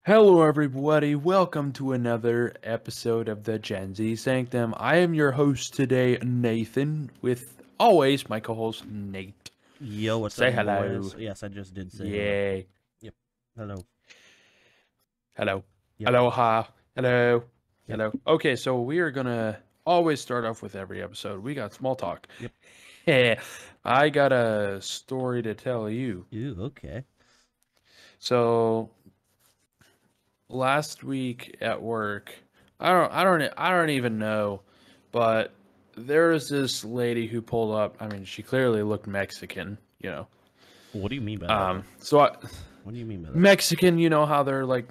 Hello, everybody. Welcome to another episode of the Gen Z Sanctum. I am your host today, Nathan, with always my co-host Nate. Yo, what's Say up, hello. boys? Yes, I just did say hello. Yay. Yep. Hello. Hello. Yep. Aloha. Hello. Yep. Hello. Okay, so we are gonna always start off with every episode. We got small talk. Yep. Yeah. I got a story to tell you. Ew, okay. So last week at work, I don't even know, but there was this lady who pulled up. I mean, she clearly looked Mexican. What do you mean by that? So What do you mean by that? Mexican, you know how they're like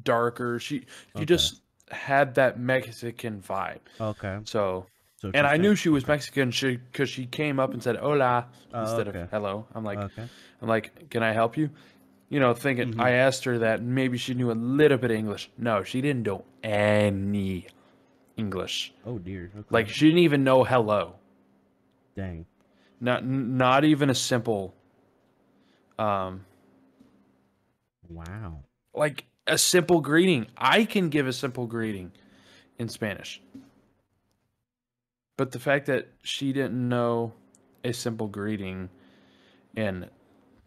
darker. She Okay. just had that Mexican vibe. Okay. So, So and I she's knew she was Mexican because she came up and said "hola" instead okay. of "hello." Okay. I'm like, can I help you? Thinking I Mm-hmm. asked her that maybe she knew a little bit of English. No, she didn't know any English. Oh dear. Like Okay. she didn't even know hello. Dang. Not even a simple um Wow. like a simple greeting. I can give a simple greeting in Spanish. But the fact that she didn't know a simple greeting in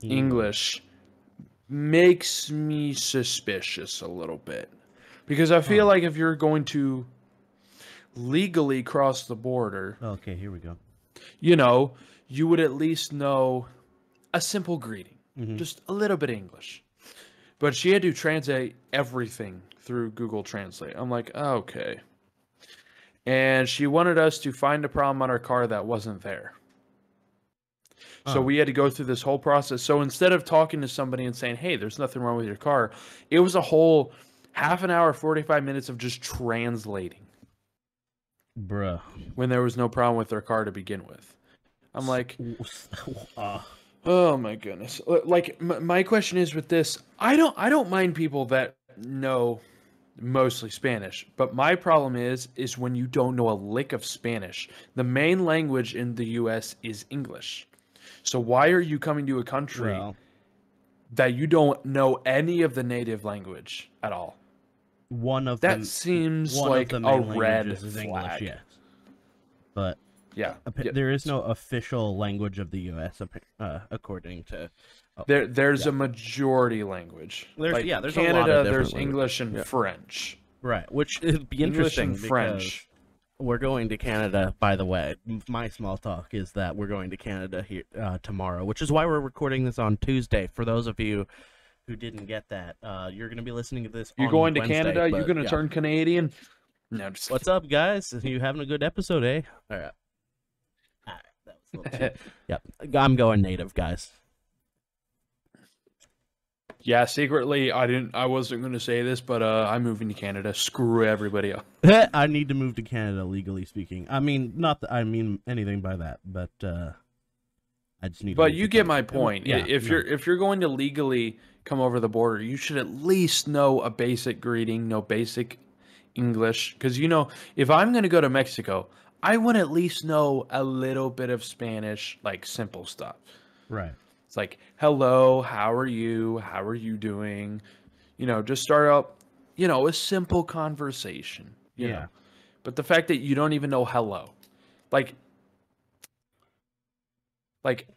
English makes me suspicious a little bit. Because I feel Huh. like if you're going to legally cross the border, Okay, here we go. you would at least know a simple greeting, Mm-hmm. just a little bit of English. But she had to translate everything through Google Translate. I'm like, okay. And she wanted us to find a problem on our car that wasn't there. So Huh. we had to go through this whole process. So instead of talking to somebody and saying, hey, there's nothing wrong with your car, it was a whole half an hour, 45 minutes of just translating Bruh. when there was no problem with their car to begin with. I'm like, uh, oh my goodness. Like my question is with this, I don't mind people that know mostly Spanish, but my problem is when you don't know a lick of Spanish. The main language in the US is English. So why are you coming to a country well, that you don't know any of the native language at all? one of That them seems one of like the a main red languages is English, flag. yes. But Yeah. there is no official language of the U.S. According to. Oh, There's yeah. a majority language. There's Like there's a lot of Canada, different there's languages. English and Yeah. French. Right, which would be English interesting and because French. we're going to Canada. By the way, my small talk is that we're going to Canada here tomorrow, which is why we're recording this on Tuesday. For those of you who didn't get that, you're going to be listening to this You on going to Wednesday. Canada? You But going to yeah, turn Canadian? No, just what's up, guys? You having a good episode, eh? All right, that was a little too. Yep, I'm going native, guys. Yeah, secretly I wasn't going to say this, but I'm moving to Canada. Screw everybody else. I need to move to Canada, legally speaking. I mean, not that I mean anything by that, but I just need to But move you to get my Canada. point. Yeah, If no. you're going to legally come over the border, you should at least know a basic greeting, know basic English, because if I'm going to go to Mexico, I want to at least know a little bit of Spanish, like simple stuff. Right. It's like, hello, how are you? How are you doing? Just start out, a simple conversation. Yeah. But the fact that you don't even know hello, like,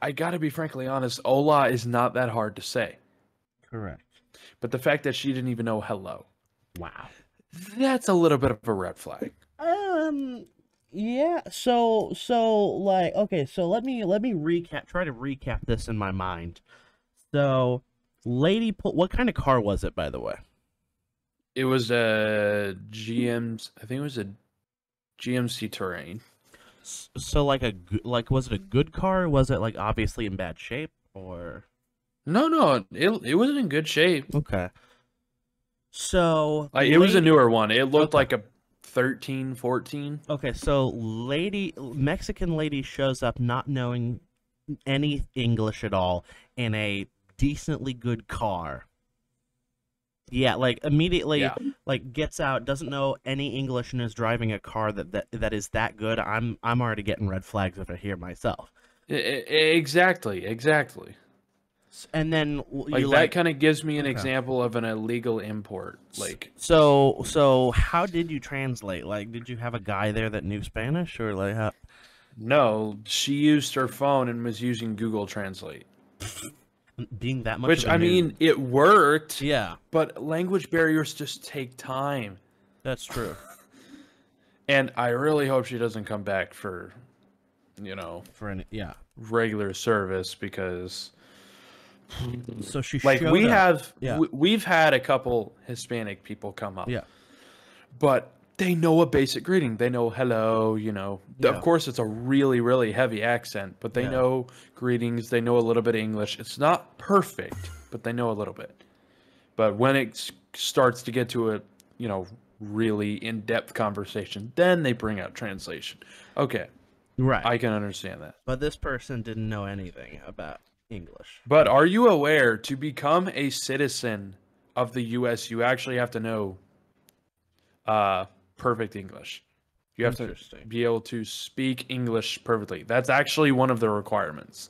I gotta be frankly honest, hola is not that hard to say. Correct. But the fact that she didn't even know hello, Wow. that's a little bit of a red flag. Yeah, so like okay, so let me recap try to recap this in my mind. So what kind of car was it, by the way? It was a I think it was a GMC Terrain. So like was it a good car? Was it like obviously in bad shape or No, it was in good shape. okay. So Like it was a newer one. It looked okay. like a 13, 14. Okay, so Mexican lady shows up not knowing any English at all in a decently good car. Yeah, like immediately Yeah. like gets out, doesn't know any English and is driving a car that is that good. I'm already getting red flags over here myself. Exactly. And then Like that kind of gives me an example of an illegal import. Like so how did you translate? Like, did you have a guy there that knew Spanish, or like how? no, she used her phone and was using Google Translate. Being that much, which of a I mean, it worked. yeah, but language barriers just take time. that's true. And I really hope she doesn't come back for, regular service because. So she like showed we up. have, Yeah. we've had a couple Hispanic people come up. Yeah. But they know a basic greeting. They know hello. Yeah. Of course, it's a really, really heavy accent, but they know greetings. They know a little bit of English. It's not perfect, but they know a little bit. But when it starts to get to a, really in-depth conversation, then they bring out translation. Okay. Right. I can understand that. But this person didn't know anything about English. But are you aware, to become a citizen of the U.S., you actually have to know perfect English. You have to be able to speak English perfectly. That's actually one of the requirements.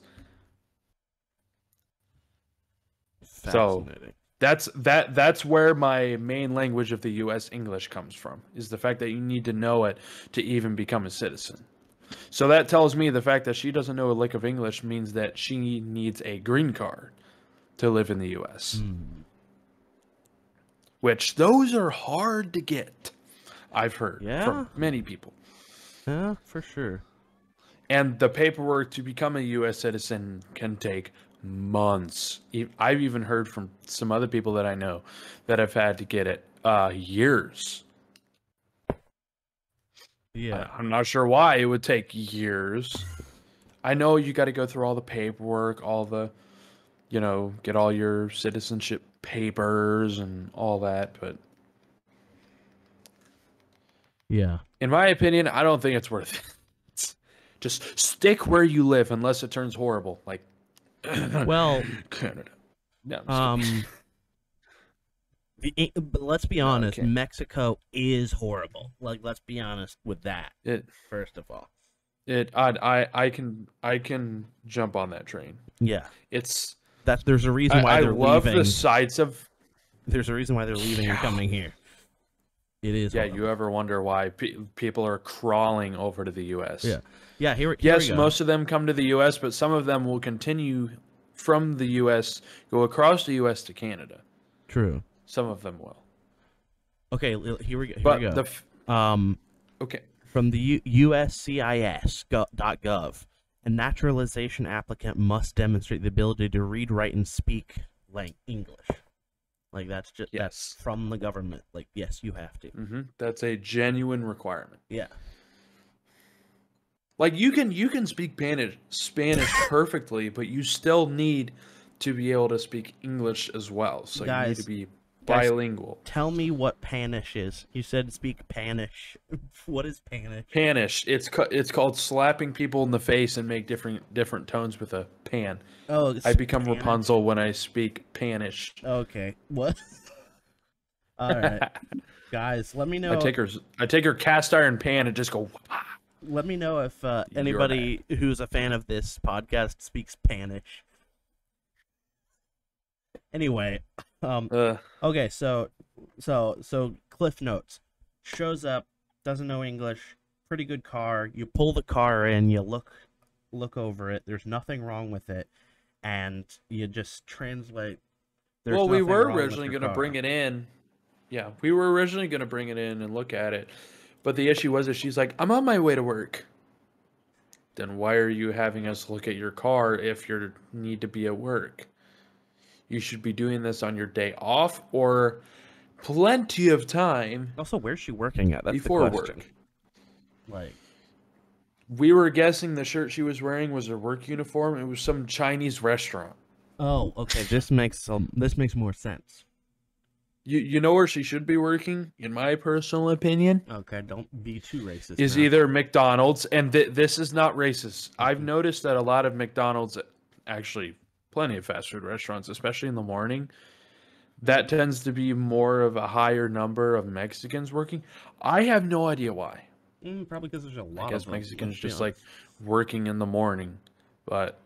Fascinating. So that's where my main language of the U.S. English comes from, is the fact that you need to know it to even become a citizen. So that tells me the fact that she doesn't know a lick of English means that she needs a green card to live in the U.S. Which those are hard to get, I've heard from many people. Yeah, for sure. And the paperwork to become a U.S. citizen can take months. I've even heard from some other people that I know that have had to get it years. Yeah. I'm not sure why it would take years. I know you got to go through all the paperwork, all the, get all your citizenship papers and all that, but yeah. In my opinion, I don't think it's worth it. Just stick where you live unless it turns horrible. Like, well, Canada. No, but let's be honest, Mexico is horrible. Like, let's be honest with that. First of all, I can jump on that train. Yeah, there's a reason why they're leaving. I love the sights of. There's a reason why they're leaving and coming here. It is. Yeah, you ever wonder why people are crawling over to the U.S.? Yeah. Here yes, we go. Most of them come to the U.S., but some of them will continue from the U.S., go across the U.S. to Canada. True. Some of them will. Okay, here we go. Okay. From the USCIS.gov, a naturalization applicant must demonstrate the ability to read, write, and speak English. Like, that's just that's from the government. Like, yes, you have to. That's a genuine requirement. Yeah. Like, you can speak Spanish perfectly, but you still need to be able to speak English as well. So you need to be bilingual. Tell me what Panish is. You said speak Panish. What is Panish? Panish. It's called slapping people in the face and make different tones with a pan. Oh, I become Panish. Rapunzel when I speak Panish. Okay. What? All right, guys. Let me know. I take her cast iron pan and just go. Let me know if anybody who's a fan of this podcast speaks Panish. Anyway, okay, so Cliff Notes. Shows up, doesn't know English, pretty good car. You pull the car in, you look over it. There's nothing wrong with it, and you just translate. Well, we were originally going to bring it in. Yeah, we were originally going to bring it in and look at it, but the issue was that she's like, "I'm on my way to work." Then why are you having us look at your car if you need to be at work? You should be doing this on your day off or plenty of time. Also, where's she working at? That's before the question. Work. Like, we were guessing the shirt she was wearing was her work uniform. It was some Chinese restaurant. Oh, okay. This makes more sense. You know where she should be working, in my personal opinion? Okay, don't be too racist. Is either McDonald's, and this is not racist. I've noticed that a lot of McDonald's, actually plenty of fast food restaurants, especially in the morning, that tends to be more of a higher number of Mexicans working. I have no idea why. Probably because there's a lot I guess of them, Mexicans just like working in the morning, but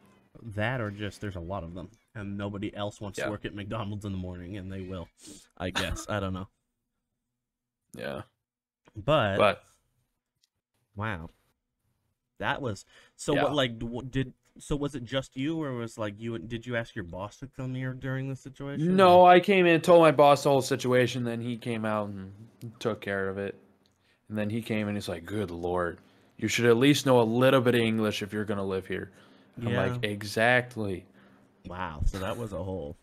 that or just there's a lot of them. and nobody else wants to Yeah. work at McDonald's in the morning, and they will, I guess. I don't know. Yeah. But But wow, that was so. What yeah. like did so? Was it just you, or was like you? Did you ask your boss to come here during the situation? Or? No, I came in, told my boss the whole situation, then he came out and took care of it. And then he came and he's like, "Good Lord, you should at least know a little bit of English if you're gonna live here." I'm Yeah. like, "Exactly." Wow. So that was a whole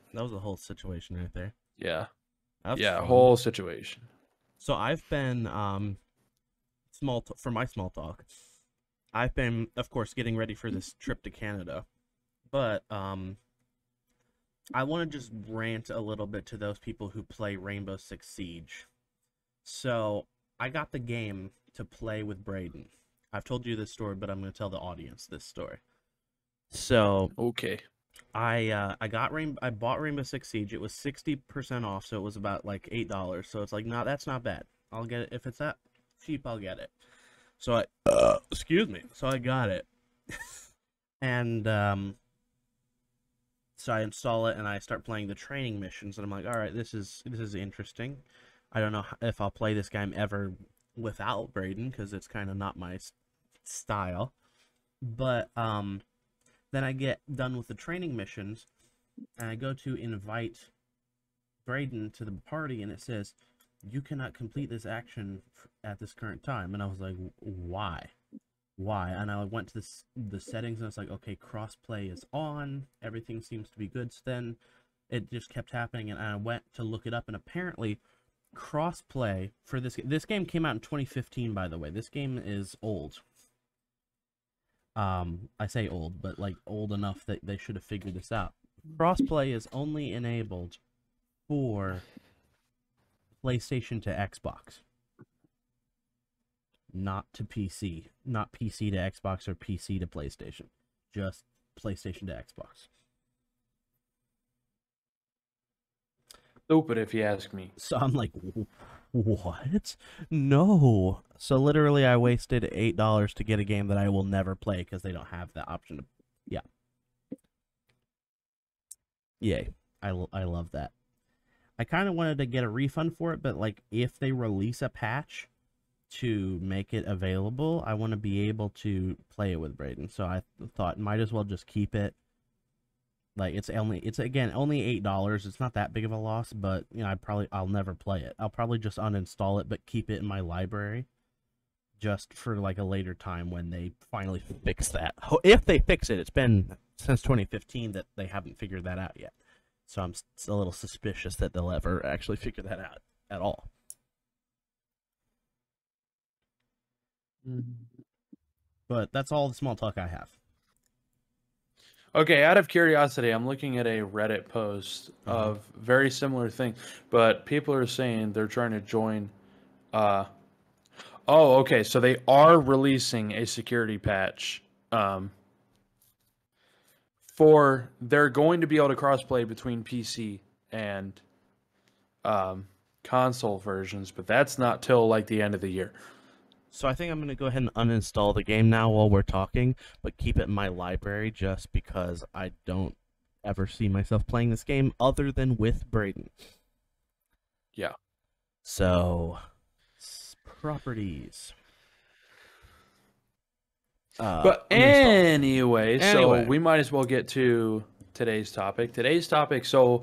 situation right there. Yeah. That's Yeah, fun. whole situation. So I've been for my small talk. I've been, of course, getting ready for this trip to Canada, but I want to just rant a little bit to those people who play Rainbow Six Siege. So I got the game to play with Braden. I've told you this story, but I'm going to tell the audience this story. So Okay. I bought Rainbow Six Siege. It was 60% off, so it was about like $8. So it's like, no, that's not bad. I'll get it if it's that cheap. I'll get it. So excuse me. So I got it, and so I install it and I start playing the training missions, and I'm like, all right, this is interesting. I don't know if I'll play this game ever without Braden because it's kind of not my style. But then I get done with the training missions, and I go to invite Braden to the party, and it says, "You cannot complete this action at this current time." And I was like, "Why? Why?" And I went to the settings, and it's like, okay, crossplay is on. Everything seems to be good. So then it just kept happening, and I went to look it up, and apparently crossplay for this game came out in 2015, by the way. This game is old. I say old, but like old enough that they should have figured this out. Crossplay is only enabled for PlayStation to Xbox, not to PC, not PC to Xbox or PC to PlayStation, just PlayStation to Xbox. Stupid if you ask me. So I'm like, what? No. So literally, I wasted $8 to get a game that I will never play because they don't have the option to. Yeah. Yay. I love that. I kind of wanted to get a refund for it, but like if they release a patch to make it available, I want to be able to play it with Braden. So I thought might as well just keep it. Like it's again only $8. It's not that big of a loss, but you know I'll never play it. I'll probably just uninstall it, but keep it in my library, just for like a later time when they finally fix that. If they fix it, it's been since 2015 that they haven't figured that out yet. So I'm a little suspicious that they'll ever actually figure that out at all. But that's all the small talk I have. Okay, out of curiosity, I'm looking at a Reddit post of very similar thing, but people are saying they're trying to join. Oh, okay, so they are releasing a security patch. They're going to be able to crossplay between PC and console versions, but that's not till like the end of the year. So I think I'm going to go ahead and uninstall the game now while we're talking, but keep it in my library just because I don't ever see myself playing this game other than with Braden. Yeah. So, properties. But anyway, so we might as well get to today's topic. So a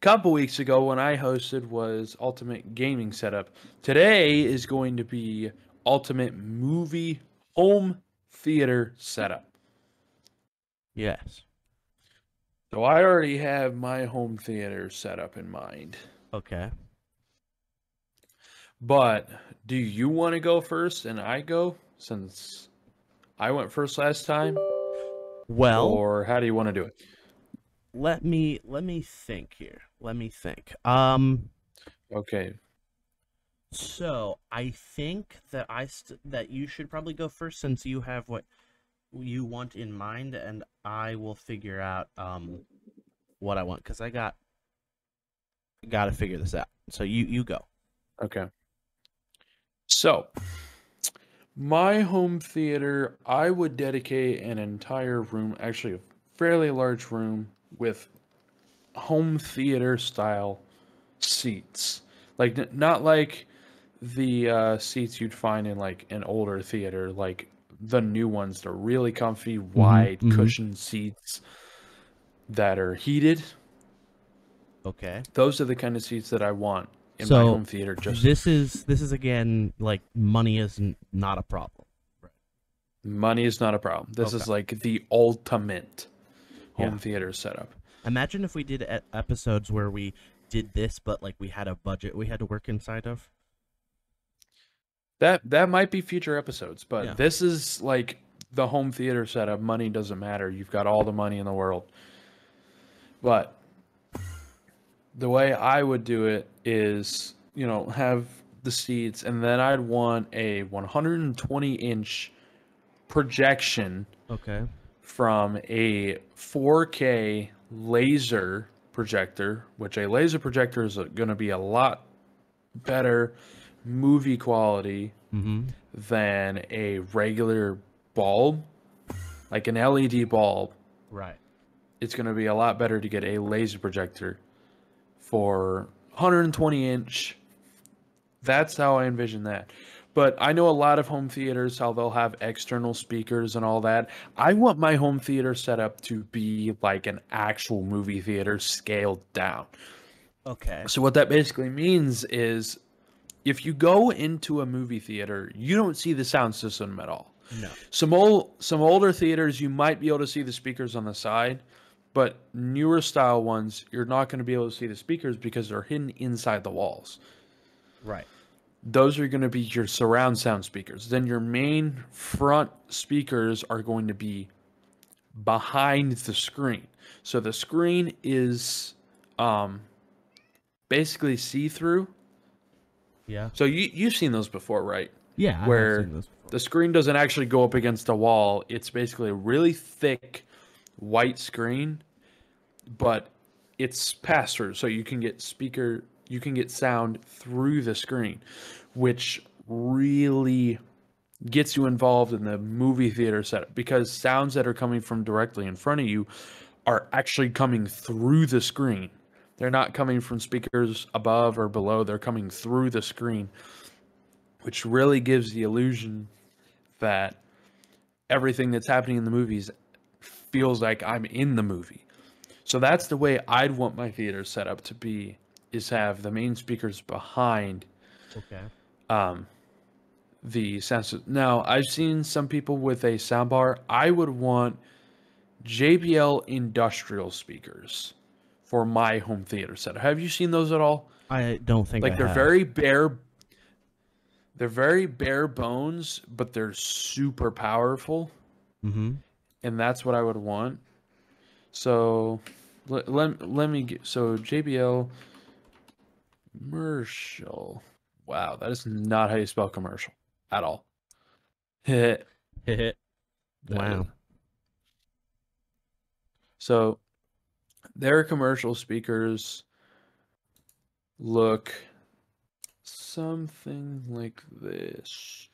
couple weeks ago when I hosted was Ultimate Gaming Setup. Today is going to be Ultimate Movie Home Theater Setup. Yes. So I already have my home theater setup in mind. Okay. But do you want to go first and I go since I went first last time? Well, or how do you want to do it? Let me think here. Let me think. Okay. So I think that that you should probably go first since you have what you want in mind, and I will figure out what I want because I got to figure this out. So you go. Okay. So my home theater, I would dedicate an entire room, actually a fairly large room, with home theater style seats. Like not like the seats you'd find in like an older theater, like the new ones, the really comfy, Mm-hmm. wide Mm-hmm. cushion seats that are heated. Okay. Those are the kind of seats that I want in my So home theater. Just this is again like money is not a problem. Right. money is not a problem. This Okay. is like the ultimate Yeah. home theater setup. Imagine if we did episodes where we did this, but like we had a budget we had to work inside of. That might be future episodes, but Yeah. this is like the home theater setup. Money doesn't matter. You've got all the money in the world. But the way I would do it is, have the seats, and then I'd want a 120-inch projection Okay. from a 4K laser projector, which a laser projector is going to be a lot better movie quality Mm-hmm. than a regular bulb, like an LED bulb. Right. It's going to be a lot better to get a laser projector for 120 inch. That's how I envision that. But I know a lot of home theaters, how they'll have external speakers and all that. I want my home theater setup to be like an actual movie theater scaled down. Okay. So what that basically means is if you go into a movie theater, you don't see the sound system at all. No. Some older theaters, you might be able to see the speakers on the side, but newer style ones, you're not going to be able to see the speakers because they're hidden inside the walls. Right. Those are going to be your surround sound speakers. Then your main front speakers are going to be behind the screen. So the screen is basically see-through. Yeah. So you've seen those before, right? Yeah. I have Where seen this before. the screen doesn't actually go up against a wall. It's basically a really thick white screen, but it's pass through, so you can get sound through the screen, which really gets you involved in the movie theater setup because sounds that are coming from directly in front of you are actually coming through the screen. They're not coming from speakers above or below, they're coming through the screen, which really gives the illusion that everything that's happening in the movies feels like I'm in the movie. So that's the way I'd want my theater set up to be, is have the main speakers behind Okay. the sound system. Now, I've seen some people with a soundbar. I would want JBL industrial speakers for my home theater setup. Have you seen those at all? I don't think Like I they're have. very bare. They're very bare bones, but they're super powerful, Mm-hmm. and that's what I would want. So let me get, so JBL commercial. Wow, that is not how you spell commercial at all. That Wow. is- So their commercial speakers look something like this.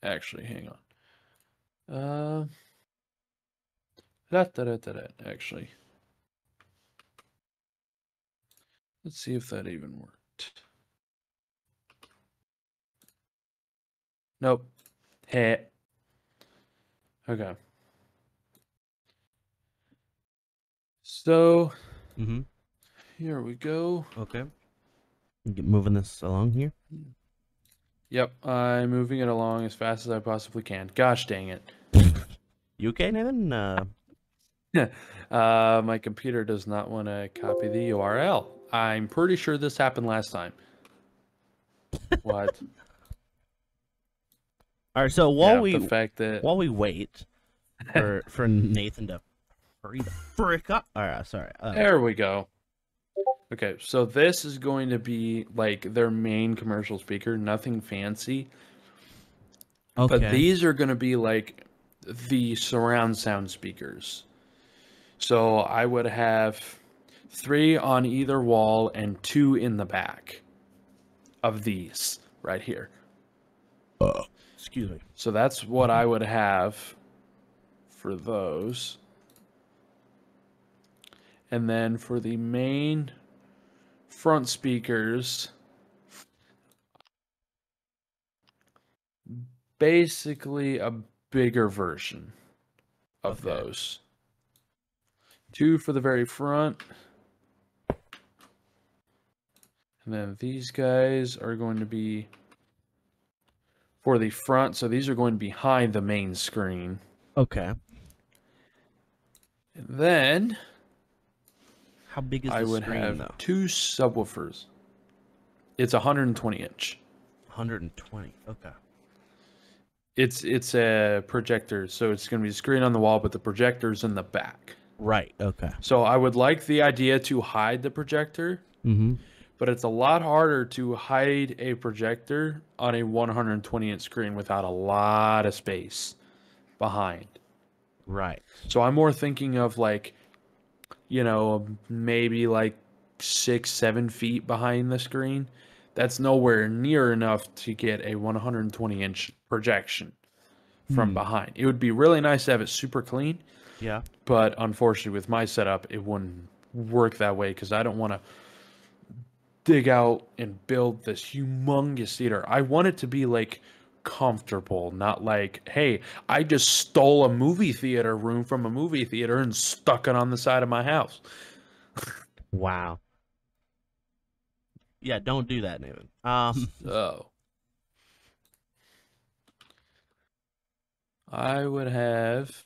Actually, hang on. Actually, let's see if that even worked. Nope. Hey. Okay. So Mm-hmm. here we go. Okay. Get moving this along here. Yep, I'm moving it along as fast as I possibly can. Gosh dang it. You okay, Nathan? My computer does not want to copy the URL. I'm pretty sure this happened last time. What? All right. So The fact that while we wait for Nathan to hurry the frick up. All right. Sorry. there we go. Okay, so this is going to be like their main commercial speaker, nothing fancy. Okay. But these are going to be like the surround sound speakers. So I would have 3 on either wall and 2 in the back of these right here. Excuse me. So that's what I would have for those. And then for the main front speakers, basically a bigger version of those. 2 for the very front. And then these guys are going to be for the front, so these are going behind the main screen. Okay. And then how big is I the would screen, have though? 2 subwoofers. It's 120 inch. 120. Okay. It's a projector, so it's going to be a screen on the wall, but the projector's in the back. Right. Okay. So I would like the idea to hide the projector, but it's a lot harder to hide a projector on a 120-inch screen without a lot of space behind. Right. So I'm more thinking of like, maybe like 6-7 feet behind the screen. That's nowhere near enough to get a 120-inch projection from behind. It would be really nice to have it super clean. Yeah. But unfortunately, with my setup, it wouldn't work that way because I don't want to dig out and build this humongous theater. I want it to be like comfortable, not like, hey, I just stole a movie theater room from a movie theater and stuck it on the side of my house. Wow. Yeah, don't do that, Nathan. So I would have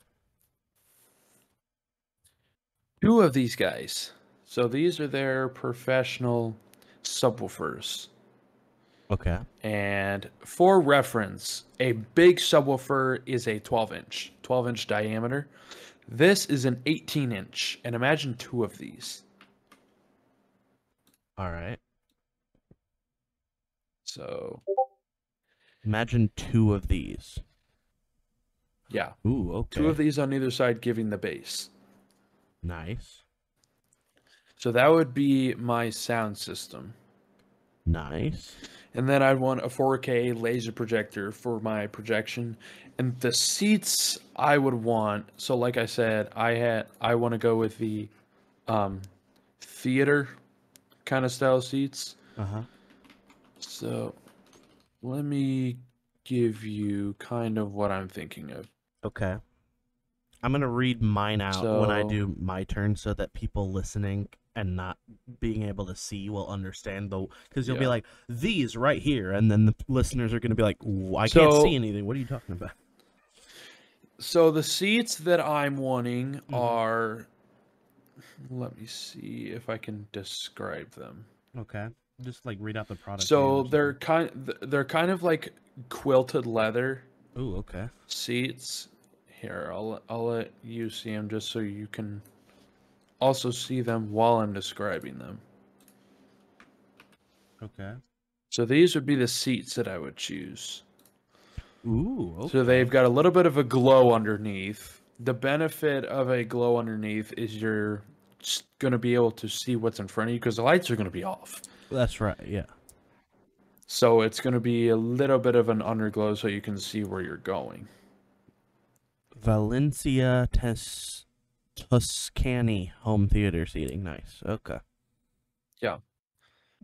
2 of these guys. So these are their professional subwoofers. Okay. And for reference, a big subwoofer is a 12-inch diameter. This is an 18-inch, and imagine 2 of these. All right. So imagine 2 of these. Yeah. Ooh, okay. 2 of these on either side giving the bass. Nice. So that would be my sound system. Nice. And then I'd want a 4K laser projector for my projection. And the seats I would want, so like I said, I want to go with the theater kind of style seats. Uh-huh. So let me give you kind of what I'm thinking of. Okay. I'm going to read mine out when I do my turn so that people listening and not being able to see will understand because you'll be like, these right here. And then the listeners are going to be like, I can't see anything. What are you talking about? So the seats that I'm wanting are, let me see if I can describe them. Okay. Just like read out the product. So they're kind of like quilted leather. Ooh, okay. Seats. Here, I'll let you see them just so you can also see them while I'm describing them. Okay. So these would be the seats that I would choose. Ooh, okay. So they've got a little bit of a glow underneath. The benefit of a glow underneath is you're going to be able to see what's in front of you because the lights are going to be off. That's right, yeah. So it's going to be a little bit of an underglow so you can see where you're going. Valencia Tuscany home theater seating. Nice. Okay. Yeah.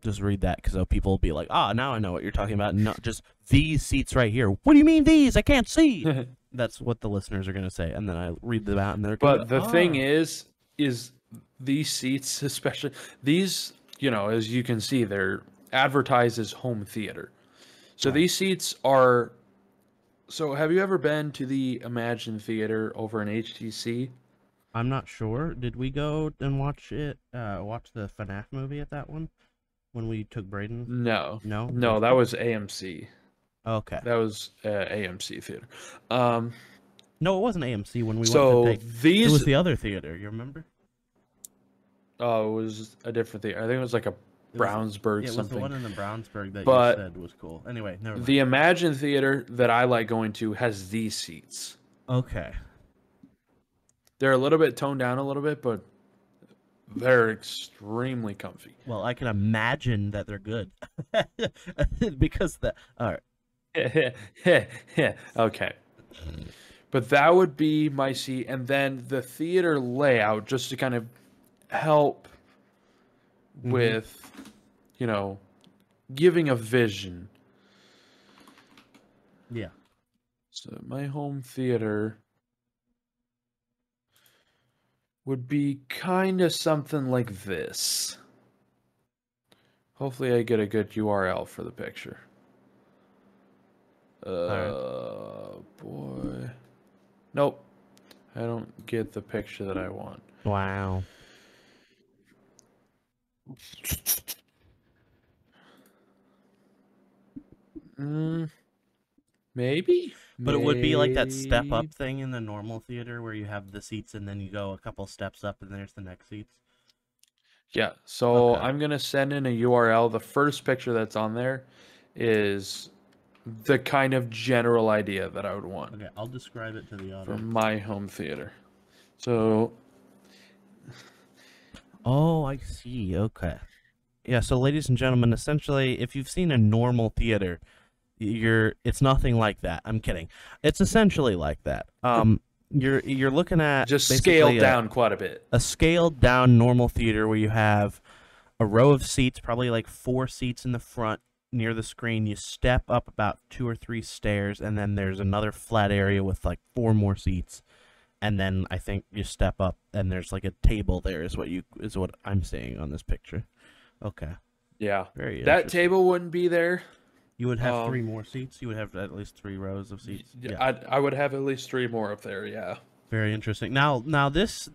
Just read that because people will be like, now I know what you're talking about. Not just these seats right here. What do you mean these? I can't see. That's what the listeners are going to say. And then I read them out and they're going to But the thing is these seats, especially these, as you can see, they're advertised as home theater. So these seats are... So have you ever been to the Imagine Theater over in HTC? I'm not sure. Did we go and watch the FNAF movie at that one when we took Braden? No. No? No, that was AMC. Okay. That was AMC Theater. No, it wasn't AMC when we went so to these... It was the other theater, you remember? Oh, it was a different theater. I think it was like a Brownsburg something. It was the one in the Brownsburg that But you said was cool. Anyway, never mind. The Imagine Theater that I like going to has these seats. Okay. They're a little bit toned down a little bit, but they're extremely comfy. Well, I can imagine that they're good. Because all right. Okay. But that would be my seat. And then the theater layout, just to kind of help Mm-hmm. with, you know, giving a vision. Yeah. So my home theater would be kind of something like this. Hopefully I get a good URL for the picture. All right. Boy. Nope. I don't get the picture that I want. Wow. Mm, maybe? But it would be like that step Maybe. up thing in the normal theater where you have the seats and then you go a couple steps up and there's the next seats. Yeah, so Okay. I'm going to send in a URL. The first picture that's on there is the kind of general idea that I would want Okay, I'll describe it to the for audience. my home theater. So, Oh, I see. Okay. Yeah, so ladies and gentlemen, essentially, if you've seen a normal theater, it's nothing like that. I'm kidding. It's essentially like that. You're looking at just basically scaled down quite a bit. a scaled down normal theater where you have a row of seats, probably like 4 seats in the front near the screen. You step up about 2 or 3 stairs, and then there's another flat area with like 4 more seats. And then I think you step up, and there's like a table there. Is what I'm seeing on this picture. Okay, Yeah. very That interesting. table wouldn't be there. You would have 3 more seats. You would have at least 3 rows of seats. Yeah. I would have at least 3 more up there, yeah. Very interesting. Now this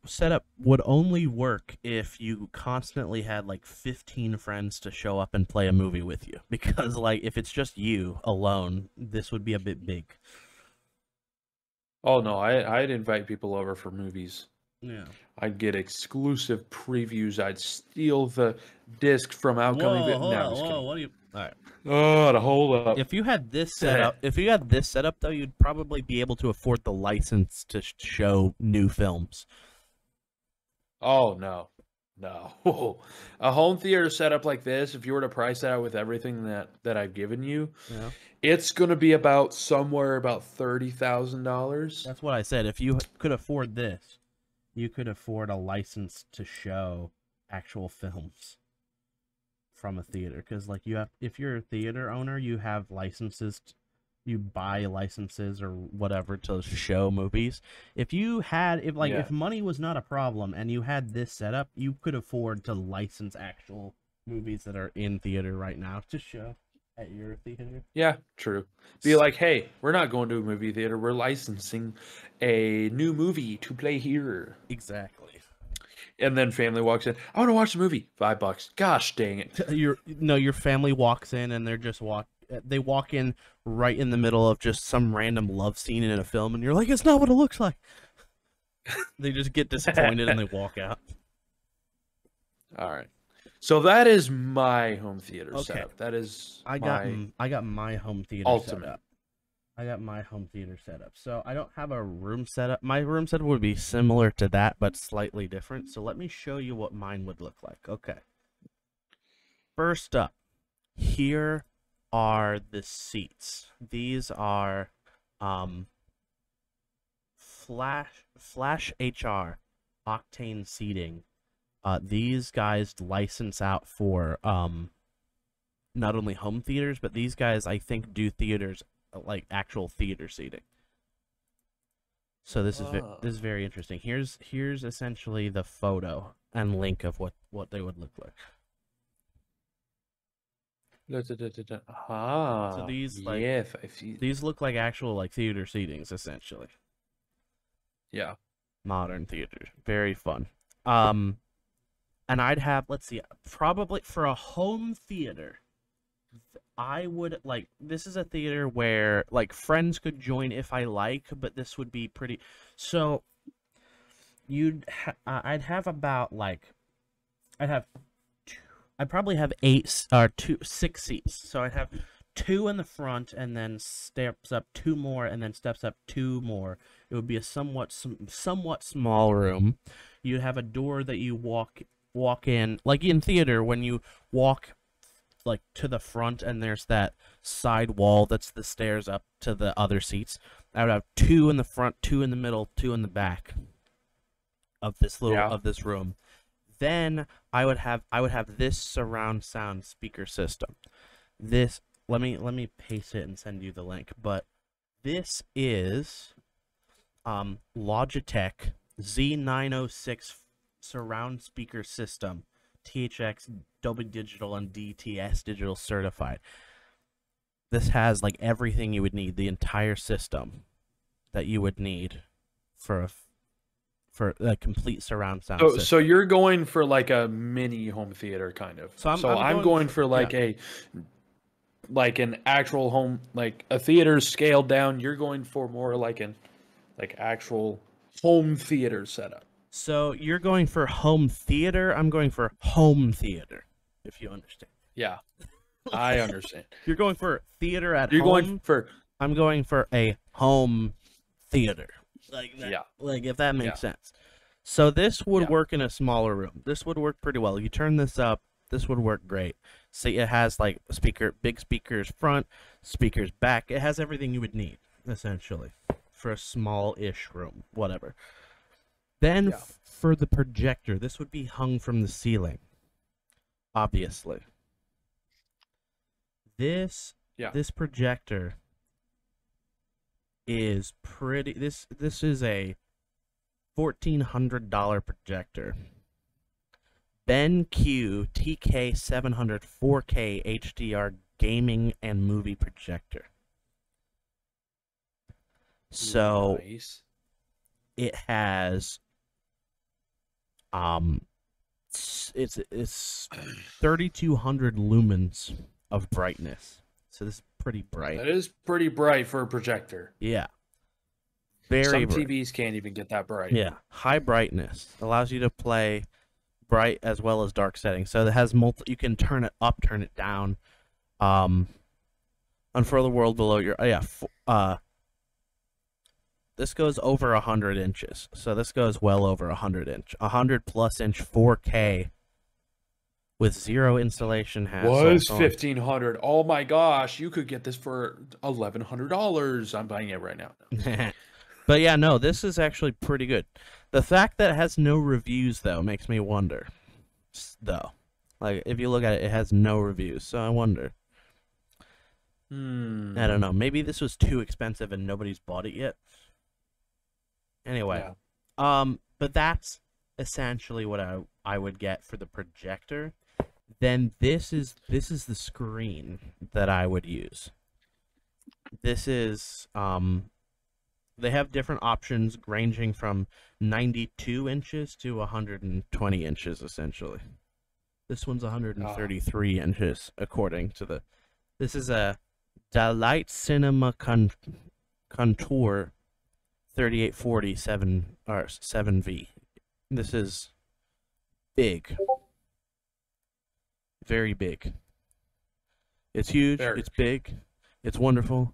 setup would only work if you constantly had like 15 friends to show up and play a movie with you. Because like if it's just you alone, this would be a bit big. Oh no, I'd invite people over for movies. Yeah. I'd get exclusive previews. I'd steal the disc from outcoming Whoa, vid. hold No, on, just whoa, kidding. what do you? All right. Oh, to hold up. If you had this setup, though, you'd probably be able to afford the license to show new films. Oh no, no. A home theater setup like this, if you were to price that out with everything that I've given you, Yeah. it's gonna be about somewhere about $30,000. That's what I said. If you could afford this, you could afford a license to show actual films from a theater. Because like if you're a theater owner, you have licenses. You buy licenses or whatever to show movies. If Yeah. money was not a problem and you had this setup, you could afford to license actual movies that are in theater right now to show at your theater. Yeah, true. Be like, hey, we're not going to a movie theater. We're licensing a new movie to play here. Exactly. And then family walks in. I want to watch the movie. $5. Gosh dang it. Your family walks in and they walk in right in the middle of just some random love scene in a film, and you're like, it's not what it looks like. They just get disappointed and they walk out. All right. So that is my home theater Okay. setup. That is I got my home theater ultimate. set up. I got my home theater set up. So I don't have a room setup. My room setup would be similar to that, but slightly different. So let me show you what mine would look like. Okay. First up, here are the seats. These are Flash HR Octane seating. These guys license out for not only home theaters, but these guys I think do theaters like actual theater seating. So this is very interesting. Here's essentially the photo and link of what they would look like. So these like yes, I see. these look like actual like theater seatings essentially. Yeah. Modern theater. Very fun. And I'd have, let's see, probably for a home theater, I would like, this is a theater where like friends could join if I like, but this would be pretty, so I'd have about like, I'd probably have 6 seats. So I'd have 2 in the front and then steps up 2 more and then steps up 2 more. It would be a somewhat small room. You'd have a door that you walk in, like in theater when you walk like to the front and there's that side wall that's the stairs up to the other seats. I would have 2 in the front, 2 in the middle, 2 in the back of this room. Then I would have this surround sound speaker system. This, let me paste it and send you the link. But this is Logitech Z906 surround speaker system, THX Dolby Digital and DTS Digital certified. This has like everything you would need, the entire system that you would need for a complete surround sound system. So you're going for like a mini home theater kind of. So I'm going for like an actual home, like a theater scaled down. You're going for more like an actual home theater setup. So you're going for home theater. I'm going for home theater, if you understand. Yeah, I understand. You're going for theater at home. You're going for. I'm going for a home theater. Like that, Yeah. Like if that makes sense. So this would work in a smaller room. This would work pretty well. You turn this up, this would work great. See, it has like big speakers front, speakers back. It has everything you would need essentially for a small-ish room, whatever. Then for the projector, this would be hung from the ceiling. Obviously. This projector is pretty. This is a $1,400 projector. BenQ TK700 4K HDR gaming and movie projector. So nice. it has it's 3,200 lumens of brightness. So this is pretty bright. That is pretty bright for a projector. Yeah. Some TVs can't even get that bright. Yeah. High brightness allows you to play bright as well as dark settings. So it has you can turn it up, turn it down. Unfurl the world below your this goes over 100 inches. So this goes well over 100 plus inch 4K with zero installation hassle. Was $1,500. Oh my gosh, you could get this for $1,100. I'm buying it right now. But yeah, no, this is actually pretty good. The fact that it has no reviews though makes me wonder. Though, like if you look at it, it has no reviews. So I wonder. I don't know. Maybe this was too expensive and nobody's bought it yet. Anyway, but that's essentially what I would get for the projector. Then this is the screen that I would use. This is they have different options ranging from 92 inches to 120 inches essentially. This one's 133 inches according to the. This is a Delight Cinema Contour 3840 7V. This is big. Very big. It's huge, it's big, it's wonderful,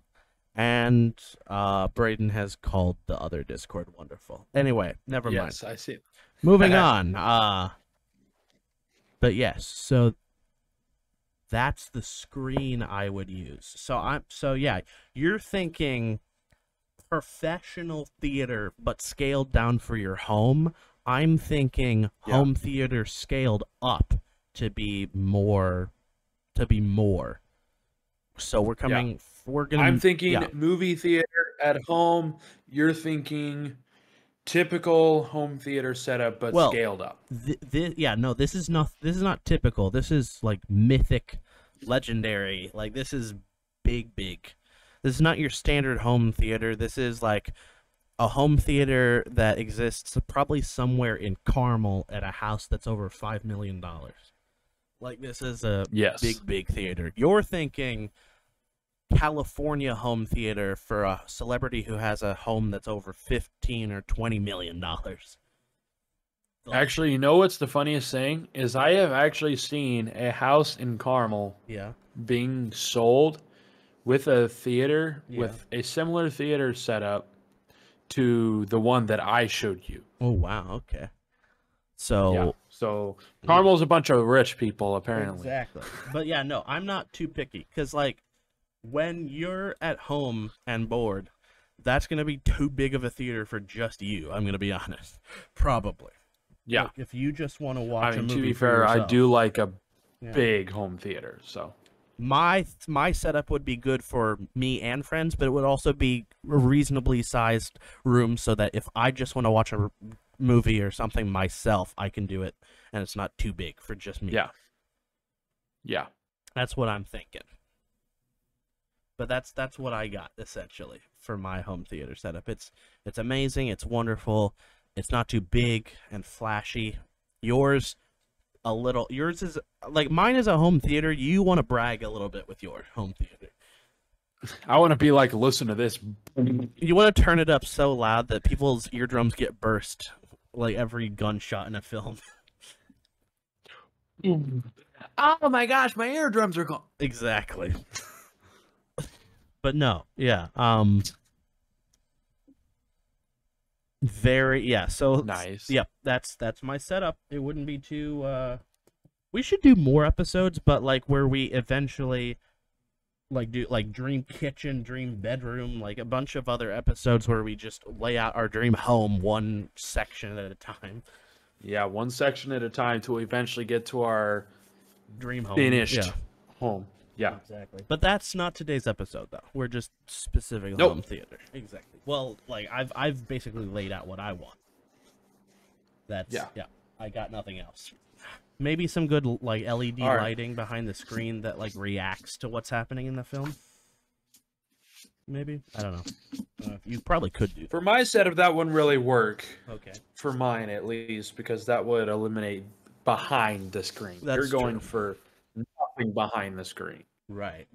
and Braden has called the other Discord wonderful. Anyway, never mind. Yes, I see. Moving on. But yes, so that's the screen I would use. So yeah, you're thinking professional theater but scaled down for your home. I'm thinking home theater scaled up to be more. So we're coming I'm thinking movie theater at home. You're thinking typical home theater setup but scaled up. This is not typical. This is like mythic, legendary. Like this is big. This is not your standard home theater. This is like a home theater that exists probably somewhere in Carmel at a house that's over $5 million. Like this is a big theater. You're thinking California home theater for a celebrity who has a home that's over $15 or $20 million. Actually, you know what's the funniest thing is I have actually seen a house in Carmel being sold with a theater with a similar theater setup to the one that I showed you. Oh wow, okay. So Carmel's a bunch of rich people apparently. Exactly. But yeah, no, I'm not too picky cuz like when you're at home and bored, that's going to be too big of a theater for just you, I'm going to be honest. Probably. Yeah. Like, if you just want to watch I a mean, movie to be for fair, I yourself, do like a yeah. big home theater. So My setup would be good for me and friends, but it would also be a reasonably sized room so that if I just want to watch a movie or something myself, I can do it, and it's not too big for just me. yeah, yeah. That's what I'm thinking. But that's what I got essentially for my home theater setup. It's amazing. It's wonderful. It's not too big and flashy. Yours is like mine is a home theater. You want to brag a little bit with your home theater. I want to be like, listen to this. You want to turn it up so loud that people's eardrums get burst like every gunshot in a film. Oh my gosh, my eardrums are gone. Exactly. But no, yeah. Very, yeah. So Nice. Yep, that's my setup. It wouldn't be too. We should do more episodes, but like where we eventually like do like dream kitchen, dream bedroom, like a bunch of other episodes where we just lay out our dream home one section at a time. Yeah, one section at a time till we eventually get to our Dream home. finished Yeah. home. Yeah. Exactly. But that's not today's episode, though. We're just specific Nope. home theater. Exactly. Well, like I've basically laid out what I want. That's yeah. I got nothing else. Maybe some good like LED All right. lighting behind the screen that like reacts to what's happening in the film. Maybe, I don't know. You probably could do that. For my setup, that wouldn't really work. Okay. For mine, at least, because that would eliminate behind the screen. That's You're going true. for nothing behind the screen. Right.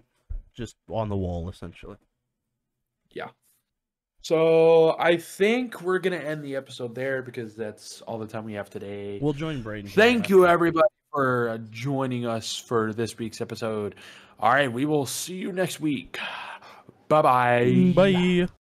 Just on the wall, essentially. Yeah. So I think we're going to end the episode there because that's all the time we have today. We'll join Braden. Thank you, everybody, for joining us for this week's episode. All right, we will see you next week. Bye-bye. Bye.